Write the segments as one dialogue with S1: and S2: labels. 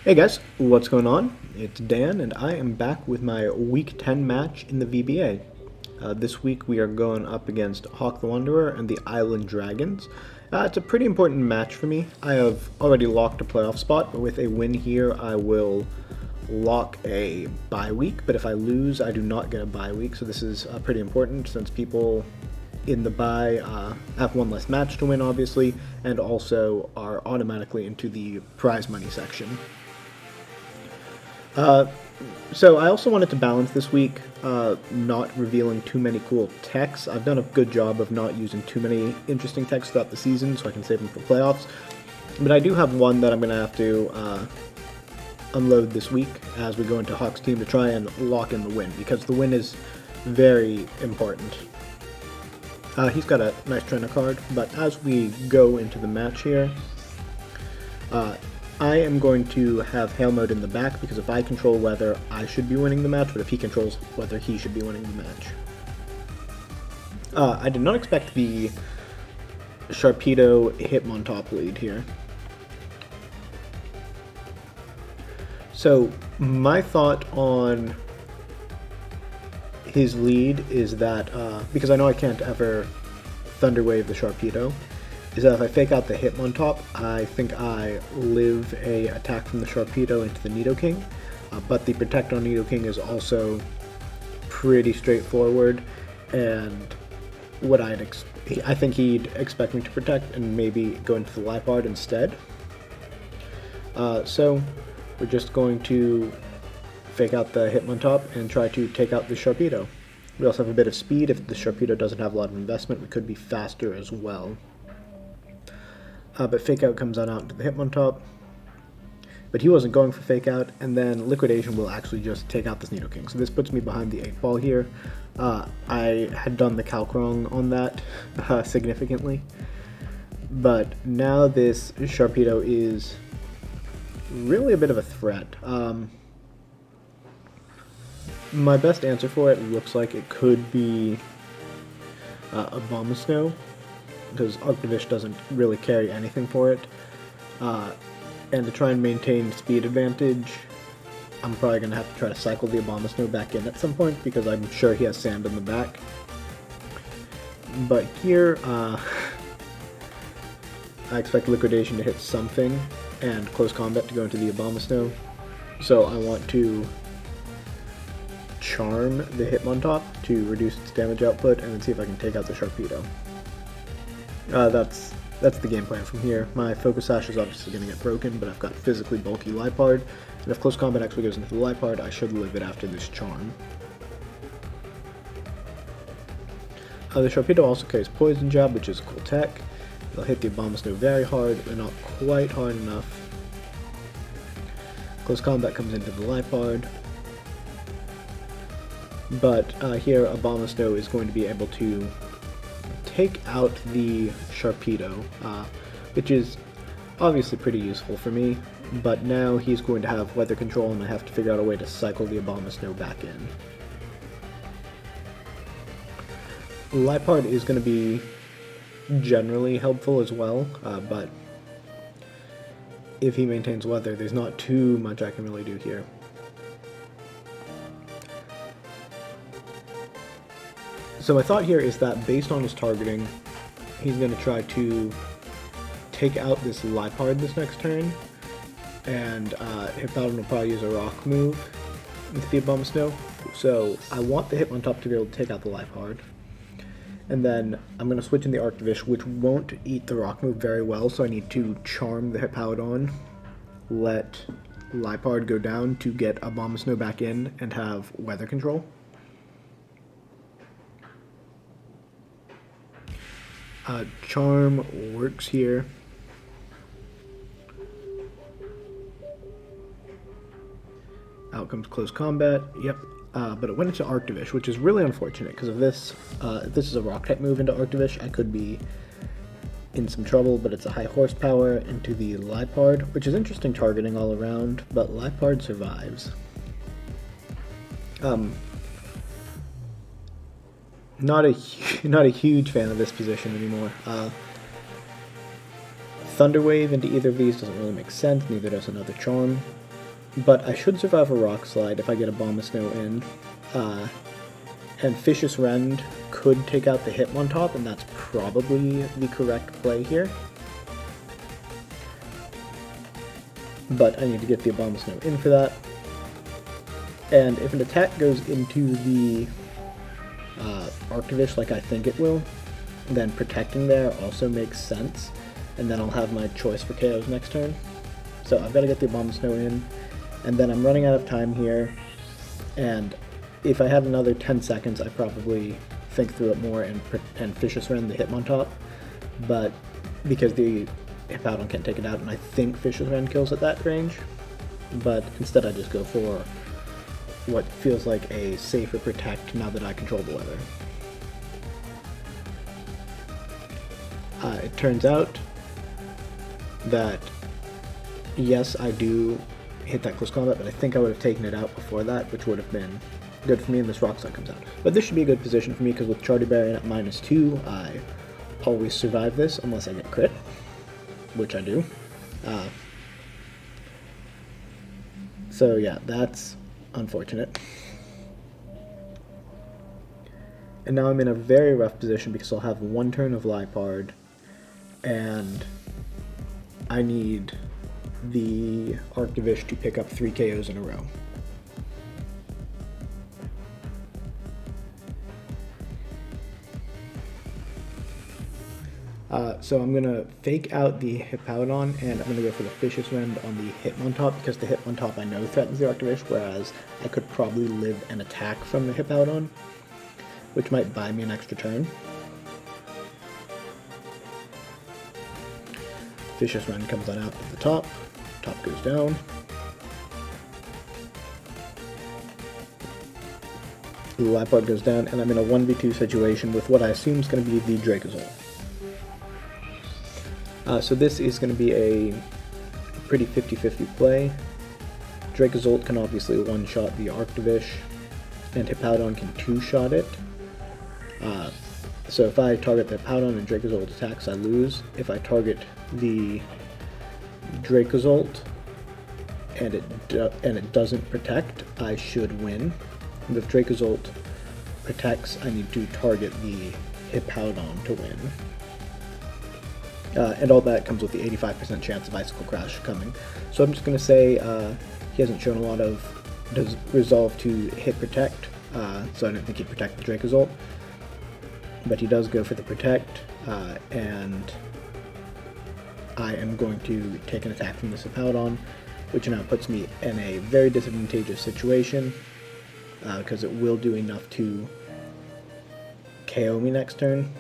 S1: Hey guys, what's going on? It's Dan, and I am back with my Week 10 match in the VBA. This week we are going up against Hawk the Wanderer and the Island Dragons. It's a pretty important match for me. I have already locked a playoff spot, but with a win here I will lock a bye week, but if I lose I do not get a bye week, so this is pretty important since people in the bye have one less match to win, obviously, and also are automatically into the prize money section. So I also wanted to balance this week, not revealing too many cool techs. I've done a good job of not using too many interesting techs throughout the season, so I can save them for playoffs. But I do have one that I'm going to have to unload this week as we go into Hawk's team to try and lock in the win, because the win is very important. He's got a nice trainer card, but as we go into the match here, I am going to have Hail Mode in the back, because if I control weather, I should be winning the match, but if he controls weather, he should be winning the match. I did not expect the Sharpedo Hitmontop lead here. So, my thought on his lead is that, because I know I can't ever Thunder Wave the Sharpedo, is that if I fake out the Hitmontop, I think I live a attack from the Sharpedo into the Nidoking, but the Protect on Nidoking is also pretty straightforward, and what I think he'd expect me to Protect and maybe go into the Liepard instead. So we're just going to fake out the Hitmontop and try to take out the Sharpedo. We also have a bit of speed. If the Sharpedo doesn't have a lot of investment, we could be faster as well. But Fake Out comes on out into the Hitmontop. But he wasn't going for Fake Out, and then Liquidation will actually just take out this Nidoking. So this puts me behind the 8-ball here. I had done the calc wrong on that significantly. But now this Sharpedo is really a bit of a threat. My best answer for it looks like it could be Abomasnow, because Arctivish doesn't really carry anything for it. And to try and maintain speed advantage, I'm probably going to have to try to cycle the Abomasnow back in at some point, because I'm sure he has sand in the back. But here, I expect Liquidation to hit something, and Close Combat to go into the Abomasnow. So I want to Charm the Hitmontop to reduce its damage output, and then see if I can take out the Sharpedo. That's the game plan from here. My Focus Sash is obviously going to get broken, but I've got physically bulky Liepard, and if Close Combat actually goes into the Liepard, I should live it after this Charm. The Sharpedo also carries Poison Jab, which is a cool tech. It'll hit the Abomasnow very hard, but not quite hard enough. Close Combat comes into the Liepard, but here Abomasnow is going to be able to take out the Sharpedo, which is obviously pretty useful for me, but now he's going to have weather control and I have to figure out a way to cycle the Abomasnow back in. Liepard is going to be generally helpful as well, but if he maintains weather, there's not too much I can really do here. So my thought here is that based on his targeting, he's going to try to take out this Liepard this next turn, and Hippowdon will probably use a rock move into the Abomasnow. So I want the Hitmontop to be able to take out the Liepard, and then I'm going to switch in the Arctivish, which won't eat the rock move very well, so I need to Charm the Hippowdon, let Liepard go down to get Abomasnow back in and have weather control. Charm works here. Out comes Close Combat, yep. But it went into Arctivish, which is really unfortunate, because if this is a Rock-type move into Arctivish, I could be in some trouble, but it's a high horsepower into the Liepard, which is interesting targeting all around, but Liepard survives. Not a huge fan of this position anymore. Thunder Wave into either of these doesn't really make sense, neither does another Charm. but I should survive a Rock Slide if I get a Abomasnow in. And Vicious Rend could take out the Hitmontop, and that's probably the correct play here. But I need to get the Abomasnow in for that. And if an attack goes into the Arctivish like I think it will, then protecting there also makes sense, and then I'll have my choice for KOs next turn. So I've got to get the Abomasnow in, and then I'm running out of time here, and if I had another 10 seconds, I'd probably think through it more and Vicious Rend the Hitmontop, but because the Hippowdon can't take it out, and I think Vicious Rend kills at that range, but instead I just go for what feels like a safer protect now that I control the weather. It turns out that, yes, I do hit that close combat, but I think I would have taken it out before that, which would have been good for me, and this Rock Slide comes out. But this should be a good position for me, because with Charter Barrier at -2, I always survive this unless I get crit, which I do. So yeah, that's unfortunate. And now I'm in a very rough position because I'll have one turn of Liepard, and I need the Arctivish to pick up 3 KOs in a row. So I'm going to fake out the Hippowdon, and I'm going to go for the Vicious Rend on the Hitmontop, because the Hitmontop I know threatens the Arctivish, whereas I could probably live an attack from the Hippowdon, which might buy me an extra turn. Vicious Rend comes on out at the top goes down. The Liepard goes down, and I'm in a 1v2 situation with what I assume is going to be the Dracozolt. So this is going to be a pretty 50-50 play. Dracozolt can obviously one-shot the Arctivish, and Hippowdon can two-shot it. So if I target the Hippowdon and Dracozolt attacks, I lose. If I target the Dracozolt and it doesn't protect, I should win. And if Dracozolt protects, I need to target the Hippowdon to win. And all that comes with the 85% chance of Icicle Crash coming. So I'm just going to say he hasn't shown a lot of resolve to hit protect, so I don't think he'd protect the Dracozolt. But he does go for the protect, and I am going to take an attack from this Hippowdon, which now puts me in a very disadvantageous situation, because it will do enough to KO me next turn.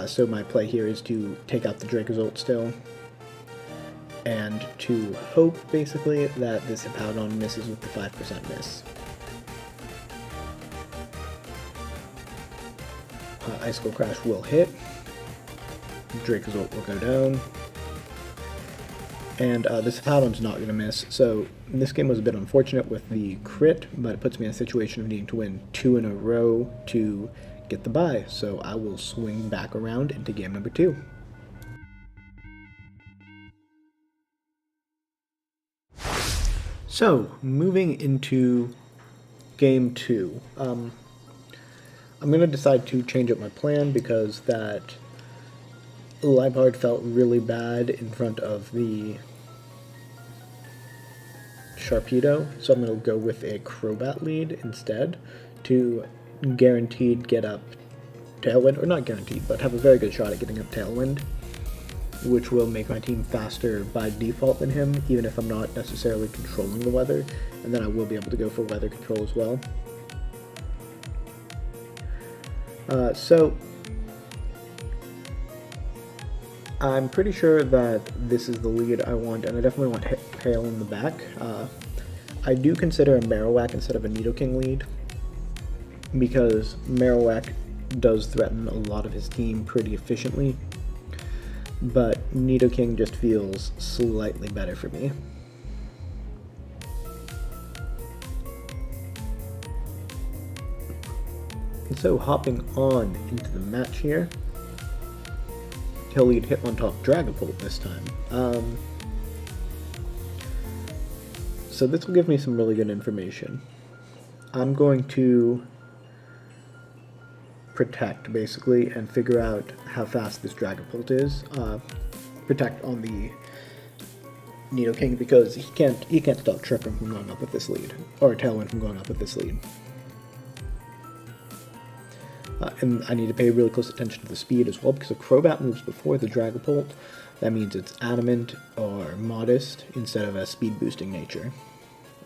S1: So my play here is to take out the Dracozolt still, and to hope, basically, that this Hippowdon misses with the 5% miss. Icicle Crash will hit, Dracozolt will go down, and this Hippowdon's not going to miss, so this game was a bit unfortunate with the crit, but it puts me in a situation of needing to win 2 in a row to get the bye, so I will swing back around into game number 2. So, moving into game 2, I'm going to decide to change up my plan because that Liepard felt really bad in front of the Sharpedo, so I'm going to go with a Crobat lead instead to guaranteed get up Tailwind, or not guaranteed, but have a very good shot at getting up Tailwind, which will make my team faster by default than him, even if I'm not necessarily controlling the weather, and then I will be able to go for weather control as well. So I'm pretty sure that this is the lead I want, and I definitely want Hail in the back. I do consider a Marowak instead of a Nidoking lead, because Marowak does threaten a lot of his team pretty efficiently, but Nidoking just feels slightly better for me. And so hopping on into the match here, he'll lead Hitmontop Dragapult this time. so this will give me some really good information. I'm going to protect, basically, and figure out how fast this Dragapult is. Protect on the Nidoking, because he can't stop Tripping from going up with this lead, or Tailwind from going up with this lead. And I need to pay really close attention to the speed as well, because if Crobat moves before the Dragapult, that means it's adamant or modest instead of a speed boosting nature,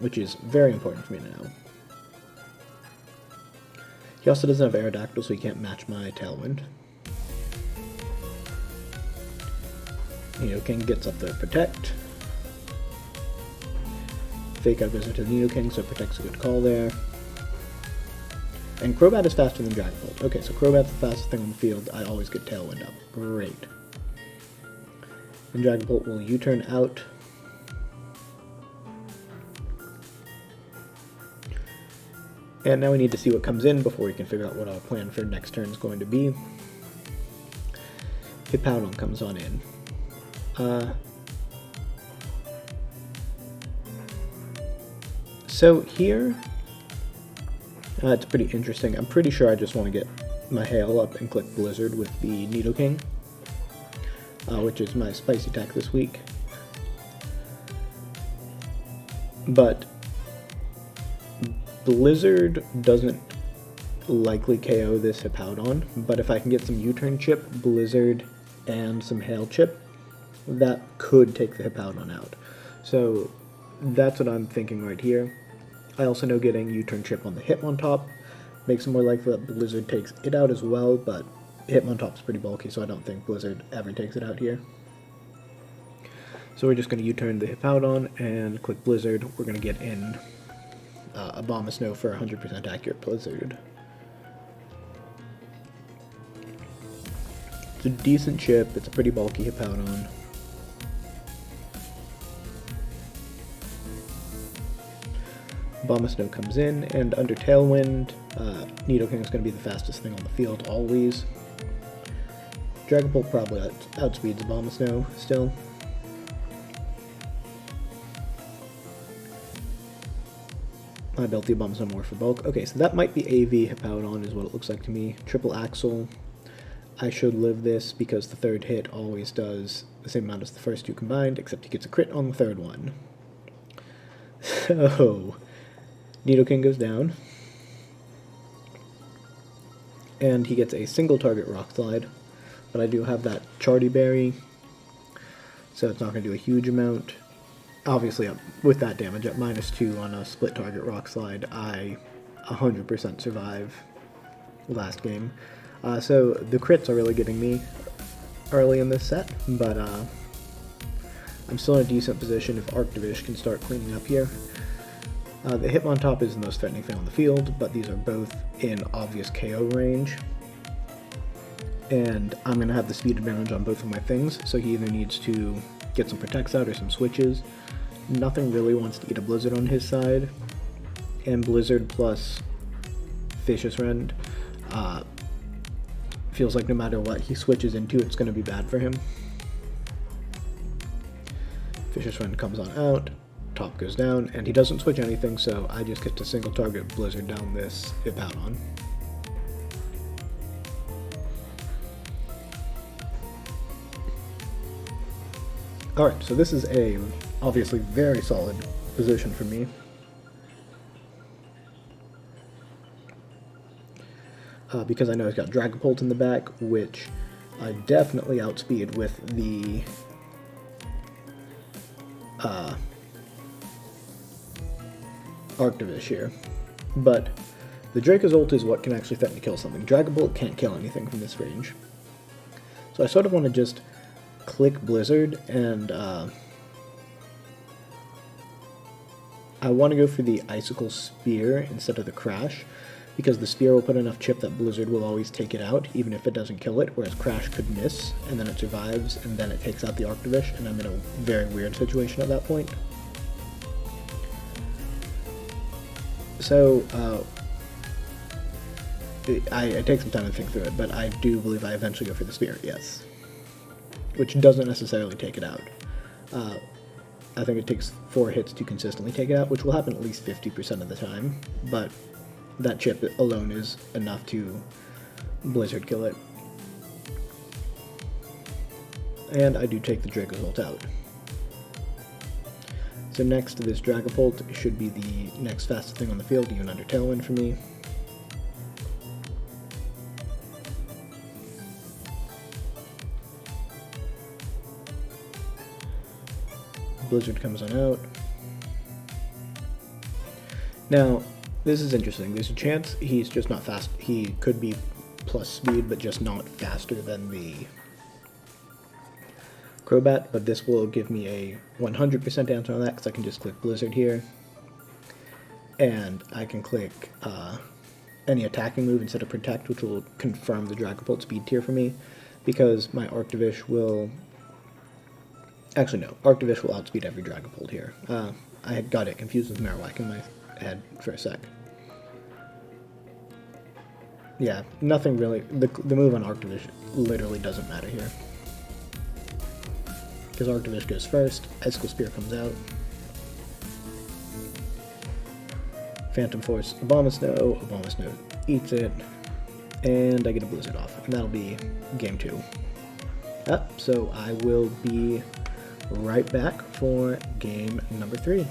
S1: which is very important for me to know. He also doesn't have Aerodactyl, so he can't match my Tailwind. Nidoking gets up there, Protect. Fake out Blizzard to the Nidoking, so Protect's a good call there. And Crobat is faster than Dragapult. Okay, so Crobat's the fastest thing on the field. I always get Tailwind up. Great. And Dragapult will U-turn out. And now we need to see what comes in before we can figure out what our plan for next turn is going to be. Hippowdon comes on in. So here, it's pretty interesting. I'm pretty sure I just want to get my Hail up and click Blizzard with the Nidoking, which is my spicy attack this week. But Blizzard doesn't likely KO this Hippowdon, but if I can get some U-turn chip, Blizzard, and some Hail chip, that could take the Hippowdon out. So that's what I'm thinking right here. I also know getting U-turn chip on the Hitmontop makes it more likely that Blizzard takes it out as well, but Hitmontop's pretty bulky, so I don't think Blizzard ever takes it out here. So we're just going to U-turn the Hippowdon and click Blizzard. We're going to get in Abomasnow for 100% accurate Blizzard. It's a decent chip, it's a pretty bulky Hippowdon. Abomasnow comes in, and under Tailwind, Nidoking is going to be the fastest thing on the field, always. Dragapult probably outspeeds Abomasnow still. I built the Abomasnow more for bulk. Okay, so that might be AV Hippowdon is what it looks like to me. Triple Axle. I should live this because the third hit always does the same amount as the first two combined, except he gets a crit on the third one. So Nidoking goes down, and he gets a single target Rock Slide, but I do have that Chardy Berry, so it's not going to do a huge amount. Obviously, with that damage at -2 on a split target Rock Slide, I 100% survive last game. So the crits are really getting me early in this set, but I'm still in a decent position if Arctivish can start cleaning up here. The Hitmontop is the most threatening thing on the field, but these are both in obvious KO range. And I'm going to have the speed advantage on both of my things, so he either needs to get some Protects out or some switches. Nothing really wants to eat a Blizzard on his side, and Blizzard plus Vicious Rend feels like no matter what he switches into, it's going to be bad for him. Vicious Rend comes on out, top goes down, and he doesn't switch anything, so I just get to single target Blizzard down this Hippowdon. Alright, so this is a obviously very solid position for me. Because I know he's got Dragapult in the back, which I definitely outspeed with the Arctivish here. But the Draco's ult is what can actually threaten to kill something. Dragapult can't kill anything from this range. So I sort of want to just click Blizzard, and I want to go for the Icicle Spear instead of the Crash, because the Spear will put enough chip that Blizzard will always take it out, even if it doesn't kill it, whereas Crash could miss, and then it survives, and then it takes out the Arctivish, and I'm in a very weird situation at that point. So, I take some time to think through it, but I do believe I eventually go for the Spear, yes. Which doesn't necessarily take it out. I think it takes 4 hits to consistently take it out, which will happen at least 50% of the time, but that chip alone is enough to Blizzard kill it. And I do take the Dracozolt out. So next, this Dragapult should be the next fastest thing on the field, even under Tailwind for me. Blizzard comes on out. Now, this is interesting. There's a chance he's just not fast. He could be plus speed, but just not faster than the Crobat, but this will give me a 100% answer on that because I can just click Blizzard here, and I can click any attacking move instead of Protect, which will confirm the Dragapult speed tier for me, because my Arctovish will... Actually, no. Arctovish will outspeed every Dragapult here. I had got it confused with Marowak in my head for a sec. Yeah, nothing really... The move on Arctovish literally doesn't matter here. Because Arctovish goes first, Icicle Spear comes out. Phantom Force, Abomasnow eats it, and I get a Blizzard off, and that'll be game 2. So I will be right back for game number 3.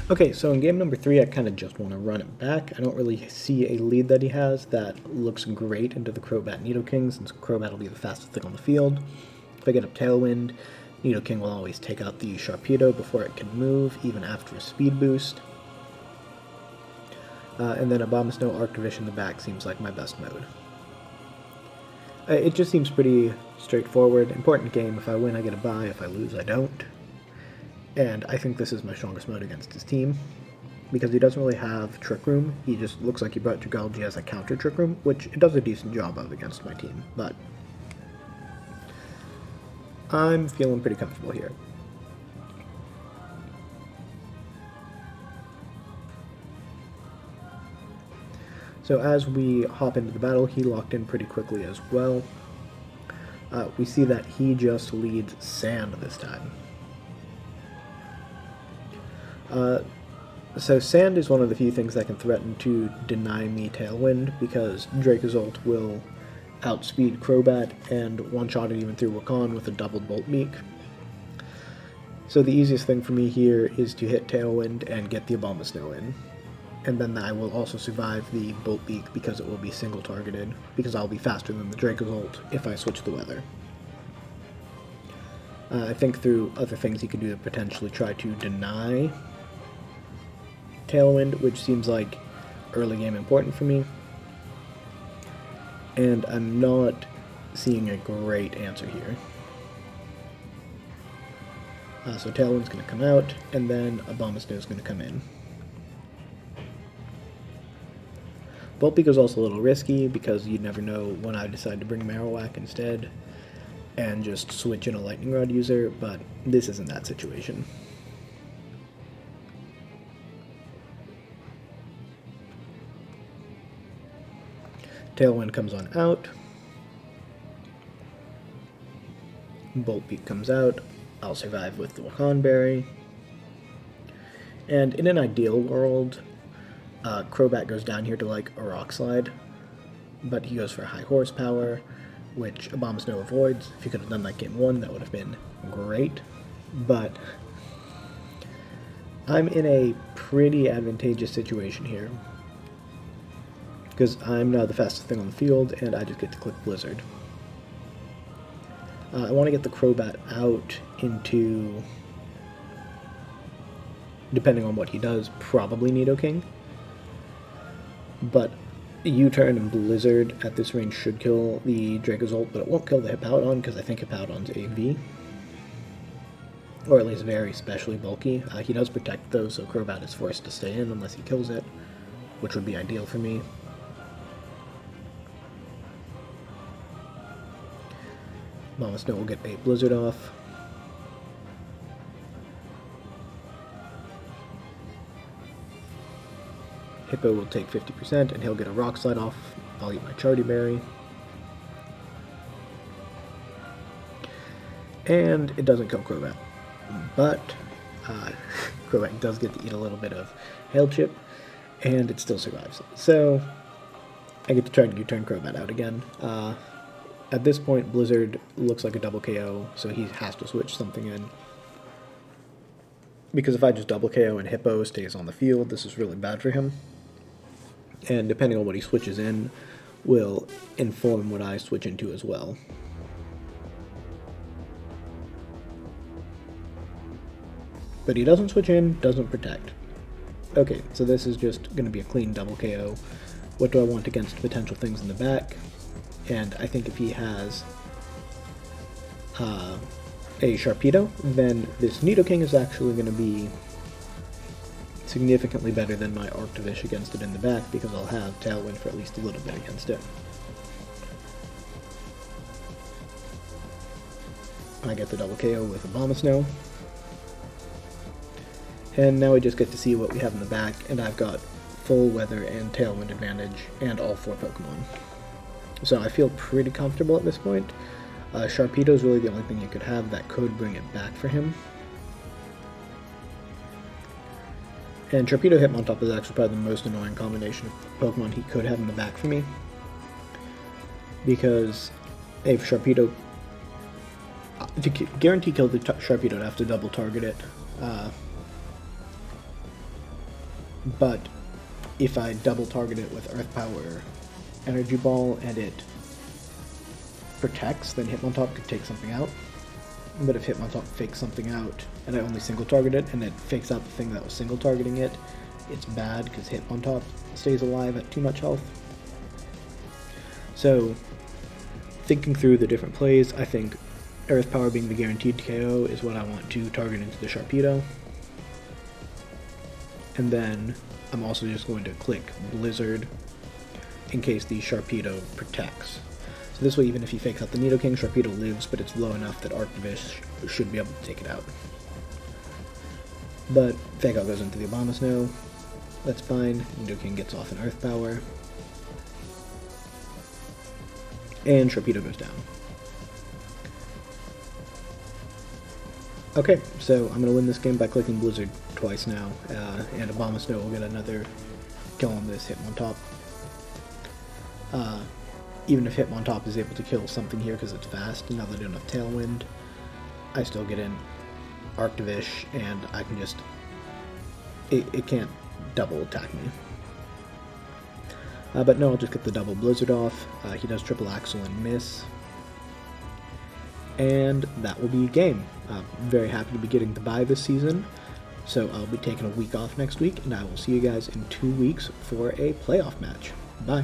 S1: Okay, so in game number 3, I kind of just want to run it back. I don't really see a lead that he has that looks great into the Crobat Nidoking, since Crobat will be the fastest thing on the field. If I get up Tailwind, Nidoking will always take out the Sharpedo before it can move, even after a speed boost. And then Abomasnow Arctovish in the back seems like my best mode. It just seems pretty straightforward. Important game. If I win, I get a bye. If I lose, I don't. And I think this is my strongest mode against his team, because he doesn't really have Trick Room. He just looks like he brought Dragalge as a counter Trick Room, which it does a decent job of against my team, but I'm feeling pretty comfortable here. So as we hop into the battle, he locked in pretty quickly as well. We see that he just leads Sand this time. So Sand is one of the few things that can threaten to deny me Tailwind, because Dracozolt will outspeed Crobat and one-shot it even through Wakan with a doubled Bolt Beak. So the easiest thing for me here is to hit Tailwind and get the Abomasnow in. And then I will also survive the Bolt Beak because it will be single targeted, because I'll be faster than the Dracozolt if I switch the weather. I think through other things he could do to potentially try to deny Tailwind, which seems like early game important for me. And I'm not seeing a great answer here. So Tailwind's going to come out, and then Abomasnow is going to come in. Bolt Beak is also a little risky, because you never know when I decide to bring Marowak instead and just switch in a Lightning Rod user, but this isn't that situation. Tailwind comes on out. Bolt Beak comes out. I'll survive with the Wakan Berry. And in an ideal world, Crobat goes down here to like a Rock Slide, but he goes for high horsepower, which Abomasnow avoids. If he could have done that game 1, that would have been great, but I'm in a pretty advantageous situation here, because I'm now the fastest thing on the field, and I just get to click Blizzard. I want to get the Crobat out into, depending on what he does, probably Nidoking. But U-turn and Blizzard at this range should kill the Dracozolt, but it won't kill the Hippowdon, because I think Hippowdon's AV. Or at least very specially bulky. He does protect though, so Crobat is forced to stay in unless he kills it, which would be ideal for me. Abomasnow will get a Blizzard off. Hippo will take 50%, and he'll get a Rock Slide off. I'll eat my Chardy Berry. And it doesn't kill Crobat. But Crobat does get to eat a little bit of Hail Chip, and it still survives. So I get to try to U-turn Crobat out again. At this point, Blizzard looks like a double KO, so he has to switch something in. Because if I just double KO and Hippo stays on the field, this is really bad for him. And depending on what he switches in, will inform what I switch into as well. But he doesn't switch in, doesn't protect. Okay, so this is just going to be a clean double KO. What do I want against potential things in the back? And I think if he has a Sharpedo, then this Nidoking is actually going to be significantly better than my Arctovish against it in the back, because I'll have Tailwind for at least a little bit against it. I get the double KO with Abomasnow. And now we just get to see what we have in the back, and I've got full Weather and Tailwind advantage, and all 4 Pokemon. So I feel pretty comfortable at this point. Sharpedo is really the only thing you could have that could bring it back for him. And Sharpedo Hitmontop is actually probably the most annoying combination of Pokemon he could have in the back for me. Because if Sharpedo... to guarantee kill the Sharpedo, I'd have to double target it. But if I double target it with Earth Power Energy Ball and it protects, then Hitmontop could take something out. But if Hitmontop fakes something out and I only single target it and it fakes out the thing that was single targeting it, it's bad because Hitmontop stays alive at too much health. So, thinking through the different plays, I think Earth Power being the guaranteed KO is what I want to target into the Sharpedo. And then I'm also just going to click Blizzard in case the Sharpedo protects. So this way, even if he fakes out the Nidoking, Sharpedo lives, but it's low enough that Arctovish should be able to take it out. But Fake Out goes into the Abomasnow. That's fine. Nidoking gets off an Earth Power. And Sharpedo goes down. Okay, so I'm going to win this game by clicking Blizzard twice now, and Abomasnow will get another kill on this Hitmontop. Even if Hitmontop is able to kill something here because it's fast, now that I don't have Tailwind, I still get in Arctovish, and I can just... It can't double attack me. But no, I'll just get the double Blizzard off. He does triple Axle and miss. And that will be a game. I'm very happy to be getting the bye this season, so I'll be taking a week off next week, and I will see you guys in 2 weeks for a playoff match. Bye.